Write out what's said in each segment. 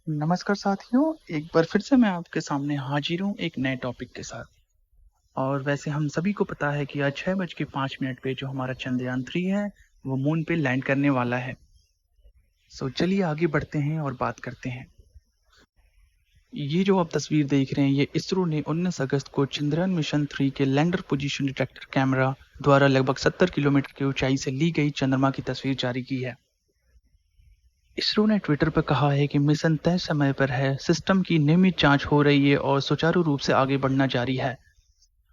नमस्कार साथियों, एक बार फिर से मैं आपके सामने हाजिर हूँ एक नए टॉपिक के साथ। और वैसे हम सभी को पता है कि आज 6:05 पे जो हमारा चंद्रयान 3 है वो मून पे लैंड करने वाला है। सो चलिए आगे बढ़ते हैं और बात करते हैं। ये जो आप तस्वीर देख रहे हैं ये इसरो ने 19 अगस्त को चंद्रयान मिशन 3 के लैंडर पोजीशन डिटेक्टर कैमरा द्वारा लगभग 70 किलोमीटर की ऊंचाई से ली गई चंद्रमा की तस्वीर जारी की है। इसरो ने ट्विटर पर कहा है कि मिशन तय समय पर है, सिस्टम की नियमित जांच हो रही है और सुचारू रूप से आगे बढ़ना जारी है।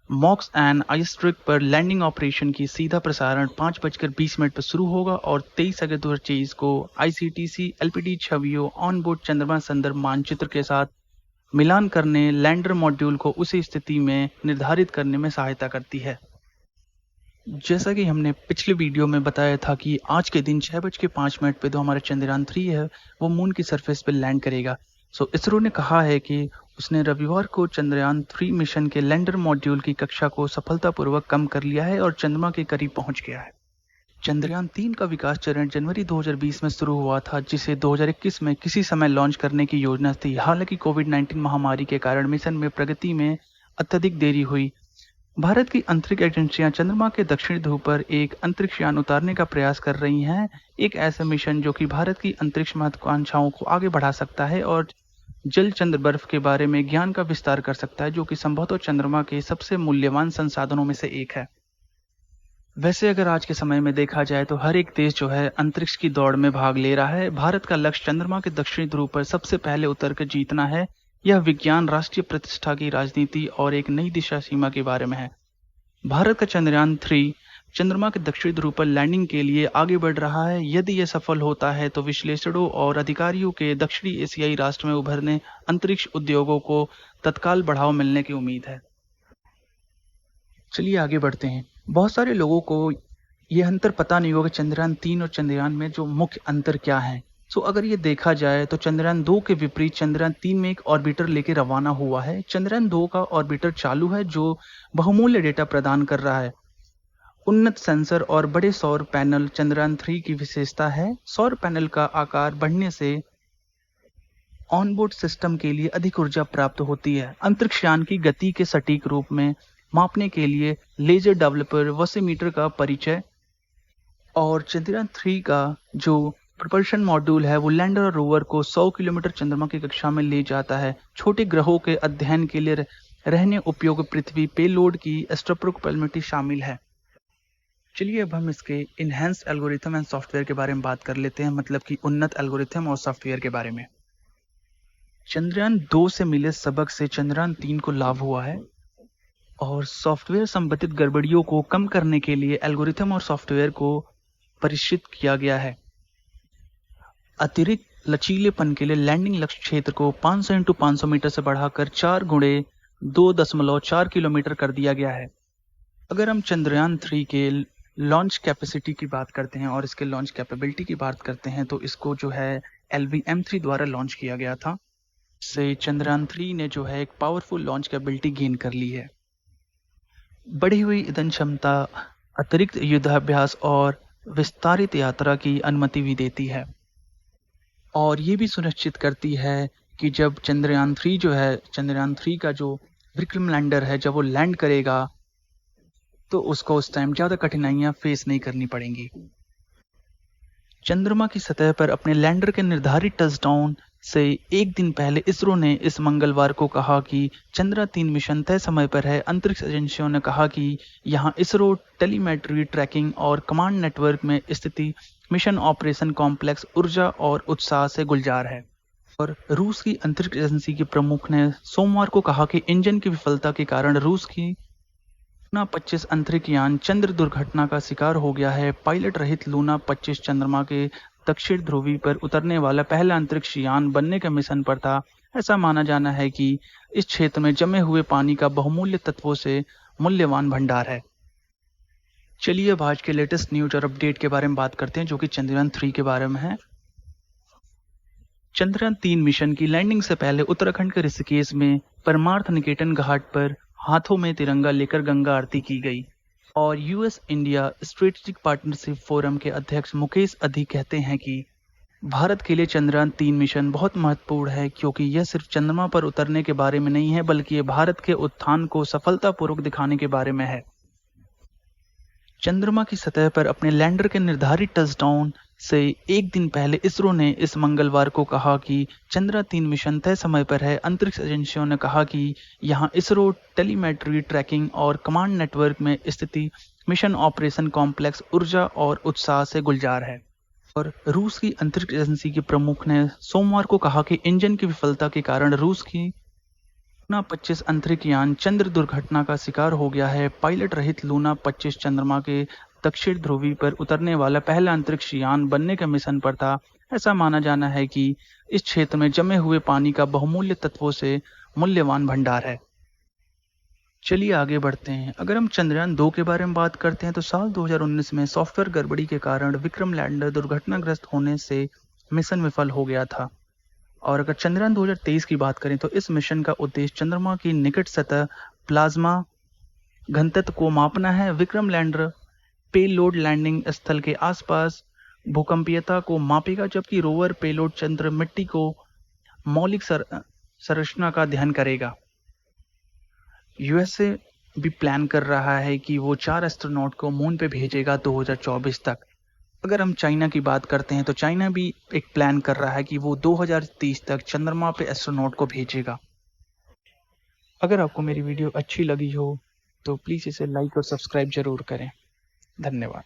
मॉक्स एंड आइस्ट्रिक पर लैंडिंग ऑपरेशन की सीधा प्रसारण 5:20 पर शुरू होगा और 23 अगस्त 2023 को आईसीटीसी एलपीडी छवियों ऑन बोर्ड चंद्रमा संदर्भ मानचित्र के साथ मिलान करने लैंडर मॉड्यूल को उसी स्थिति में निर्धारित करने में सहायता करती है। जैसा कि हमने पिछले वीडियो में बताया था कि आज के दिन 6:05 पे जो हमारा चंद्रयान 3 है वो मून की सरफेस पे लैंड करेगा। सो इसरो ने कहा है कि उसने रविवार को चंद्रयान 3 मिशन के लैंडर मॉड्यूल की कक्षा को सफलतापूर्वक कम कर लिया है और चंद्रमा के करीब पहुंच गया है। चंद्रयान 3 का विकास चरण जनवरी 2020 में शुरू हुआ था, जिसे 2021 में किसी समय लॉन्च करने की योजना थी। हालांकि कोविड-19 महामारी के कारण मिशन में प्रगति में अत्यधिक देरी हुई। भारत की अंतरिक्ष एजेंसियां चंद्रमा के दक्षिणी ध्रुव पर एक अंतरिक्ष यान उतारने का प्रयास कर रही हैं। एक ऐसा मिशन जो कि भारत की अंतरिक्ष महत्वाकांक्षाओं को आगे बढ़ा सकता है और जल चंद्र बर्फ के बारे में ज्ञान का विस्तार कर सकता है, जो कि संभवतः चंद्रमा के सबसे मूल्यवान संसाधनों में से एक है। वैसे अगर आज के समय में देखा जाए तो हर एक देश जो है अंतरिक्ष की दौड़ में भाग ले रहा है। भारत का लक्ष्य चंद्रमा के दक्षिणी ध्रुव पर सबसे पहले उतर कर जीतना है। यह विज्ञान, राष्ट्रीय प्रतिष्ठा की राजनीति और एक नई दिशा सीमा के बारे में है। भारत का चंद्रयान 3 चंद्रमा के दक्षिणी ध्रुव पर लैंडिंग के लिए आगे बढ़ रहा है। यदि यह सफल होता है तो विश्लेषकों और अधिकारियों के दक्षिणी एशियाई राष्ट्र में उभरने अंतरिक्ष उद्योगों को तत्काल बढ़ावा मिलने की उम्मीद है। चलिए आगे बढ़ते हैं। बहुत सारे लोगों को यह अंतर पता नहीं होगा चंद्रयान 3 और चंद्रयान में जो मुख्य अंतर क्या है। सो अगर ये देखा जाए तो चंद्रयान 2 के विपरीत चंद्रयान 3 में एक ऑर्बिटर लेके रवाना हुआ है। चंद्रयान 2 का ऑर्बिटर चालू है जो बहुमूल्य डेटा प्रदान कर रहा है। उन्नत सेंसर और बड़े सौर पैनल चंद्रयान 3 की विशेषता है। सौर पैनल का आकार बढ़ने से ऑनबोर्ड सिस्टम के लिए अधिक ऊर्जा प्राप्त होती है। अंतरिक्षयान की गति के सटीक रूप में मापने के लिए लेजर डेवलपर वॉसिमीटर का परिचय और चंद्रयान 3 का जो प्रपल्शन मॉड्यूल है वो लैंडर और रोवर को 100 किलोमीटर चंद्रमा की कक्षा में ले जाता है। छोटे ग्रहों के अध्ययन के लिए रहने उपयोगी पृथ्वी पेलोड की एस्ट्रोप्रोपेलमिटी शामिल है। चलिए अब हम इसके इनहेंस एल्गोरिथम एंड सॉफ्टवेयर के बारे में बात कर लेते हैं, मतलब कि उन्नत एल्गोरिथम और सॉफ्टवेयर के बारे में। चंद्रयान 2 से मिले सबक से चंद्रयान 3 को लाभ हुआ है और सॉफ्टवेयर संबंधित गड़बड़ियों को कम करने के लिए एल्गोरिथम और सॉफ्टवेयर को परिष्कृत किया गया है। अतिरिक्त लचीलेपन के लिए लैंडिंग लक्ष्य क्षेत्र को 500 × 500 मीटर से बढ़ाकर 4 × 2.4 किलोमीटर कर दिया गया है। अगर हम चंद्रयान 3 के लॉन्च कैपेसिटी की बात करते हैं और इसके लॉन्च कैपेबिलिटी की बात करते हैं तो इसको जो है LVM-3 द्वारा लॉन्च किया गया था। से चंद्रयान 3 ने जो है एक पावरफुल लॉन्च कैपेबिलिटी गेन कर ली है। बढ़ी हुई ईंधन क्षमता, अतिरिक्त युद्धाभ्यास और विस्तारित यात्रा की अनुमति भी देती है और ये भी सुनिश्चित करती है कि जब चंद्रयान 3 का जो विक्रम लैंडर है जब वो लैंड करेगा तो उसको उस टाइम ज़्यादा कठिनाइयां फेस नहीं करनी पड़ेंगी। चंद्रमा की सतह पर अपने लैंडर के निर्धारित टचडाउन से एक दिन पहले इसरो ने इस मंगलवार को कहा कि चंद्रयान 3 मिशन तय समय पर है। अंतरिक्ष एजेंसियों ने कहा कि यहां इसरो टेलीमेट्री ट्रैकिंग और कमांड नेटवर्क में स्थिति मिशन ऑपरेशन कॉम्प्लेक्स ऊर्जा और उत्साह से गुलजार है। और रूस की अंतरिक्ष एजेंसी के प्रमुख ने सोमवार को कहा कि इंजन की विफलता के कारण रूस की लूना 25 अंतरिक्ष यान चंद्र दुर्घटना का शिकार हो गया है। पायलट रहित लूना 25 चंद्रमा के दक्षिण ध्रुवी पर उतरने वाला पहला अंतरिक्ष यान बनने के मिशन पर था। ऐसा माना जाना है कि इस क्षेत्र में जमे हुए पानी का बहुमूल्य तत्वों से मूल्यवान भंडार है। चलिए अब आज के लेटेस्ट न्यूज और अपडेट के बारे में बात करते हैं जो कि चंद्रयान 3 के बारे में है। चंद्रयान 3 मिशन की लैंडिंग से पहले उत्तराखंड के ऋषिकेश में परमार्थ निकेतन घाट पर हाथों में तिरंगा लेकर गंगा आरती की गई और US India strategic partnership forum के अध्यक्ष मुकेश अधि कहते हैं कि भारत के लिए चंद्रयान-3 मिशन बहुत महत्वपूर्ण है क्योंकि यह सिर्फ चंद्रमा पर उतरने के बारे में नहीं है, बल्कि ये भारत के उत्थान को सफलतापूर्वक दिखाने के बारे में है। चंद्रमा की सतह पर अपने लैंडर के निर्धारित टचडाउन से एक दिन पहले इसरो ने इस मंगलवार को कहा कि चंद्रयान-3 मिशन तय समय पर है। अंतरिक्ष एजेंसियों ने कहा कि यहां इसरो टेलीमेट्री ट्रैकिंग और कमांड नेटवर्क में स्थिति मिशन ऑपरेशन कॉम्प्लेक्स ऊर्जा और उत्साह से गुलजार है। और रूस की अंतरिक्ष एजेंसी के प्रमुख ने सोमवार को कहा कि इंजन की विफलता के कारण रूस की लूना 25 अंतरिक्ष यान चंद्र दुर्घटना का शिकार हो गया है। पायलट रहित लूना 25 चंद्रमा के दक्षिण ध्रुवी पर उतरने वाला पहला अंतरिक्ष यान बनने के मिशन पर था। ऐसा माना जाना है कि इस क्षेत्र में जमे हुए पानी का बहुमूल्य तत्वों से मूल्यवान भंडार है। चलिए आगे बढ़ते हैं। अगर हम चंद्रयान-2 के बारे में बात करते हैं तो साल 2019 में सॉफ्टवेयर गड़बड़ी के कारण विक्रम लैंडर दुर्घटनाग्रस्त होने से मिशन विफल हो गया था। और अगर चंद्रयान 2023 की बात करें तो इस मिशन का उद्देश्य चंद्रमा की निकट सतह प्लाज्मा घनत्व को मापना है। विक्रम लैंडर पेलोड लैंडिंग स्थल के आसपास भूकंपीयता को मापेगा, जबकि रोवर पेलोड चंद्र मिट्टी को मौलिक संरचना का अध्ययन करेगा। यूएसए भी प्लान कर रहा है कि वो 4 एस्ट्रोनॉट को मून पे भेजेगा 2024 तक। अगर हम चाइना की बात करते हैं तो चाइना भी एक प्लान कर रहा है कि वो 2030 तक चंद्रमा पे एस्ट्रोनॉट को भेजेगा। अगर आपको मेरी वीडियो अच्छी लगी हो तो प्लीज़ इसे लाइक और सब्सक्राइब जरूर करें। धन्यवाद।